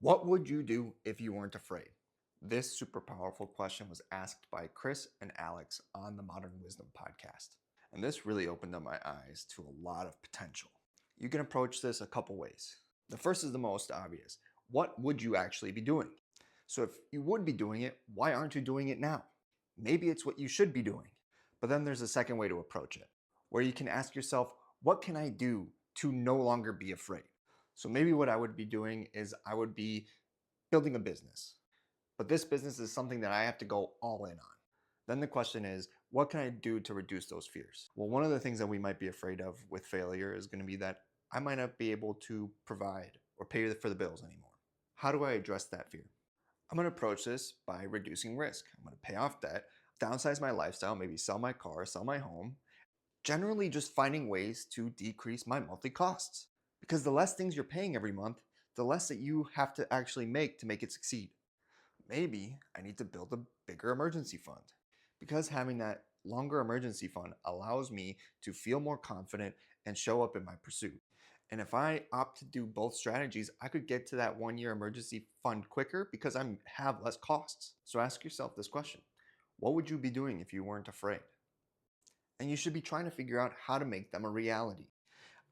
What would you do if you weren't afraid? This super powerful question was asked by Chris and Alex on the Modern Wisdom podcast. And this really opened up my eyes to a lot of potential. You can approach this a couple ways. The first is the most obvious. What would you actually be doing? So if you would be doing it, why aren't you doing it now? Maybe it's what you should be doing. But then there's a second way to approach it, where you can ask yourself, what can I do to no longer be afraid? So maybe what I would be doing is I would be building a business, but this business is something that I have to go all in on. Then the question is, what can I do to reduce those fears? Well, one of the things that we might be afraid of with failure is going to be that I might not be able to provide or pay for the bills anymore. How do I address that fear? I'm going to approach this by reducing risk. I'm going to pay off debt, downsize my lifestyle, maybe sell my car, sell my home, generally just finding ways to decrease my monthly costs. Because the less things you're paying every month, the less that you have to actually make to make it succeed. Maybe I need to build a bigger emergency fund because having that longer emergency fund allows me to feel more confident and show up in my pursuit. And if I opt to do both strategies, I could get to that 1 year emergency fund quicker because I have less costs. So ask yourself this question. What would you be doing if you weren't afraid? And you should be trying to figure out how to make them a reality,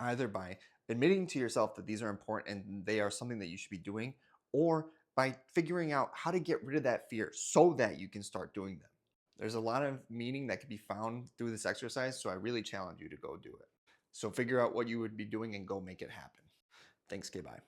either by admitting to yourself that these are important and they are something that you should be doing, or by figuring out how to get rid of that fear so that you can start doing them. There's a lot of meaning that can be found through this exercise, so I really challenge you to go do it. So figure out what you would be doing and go make it happen. Thanks, goodbye.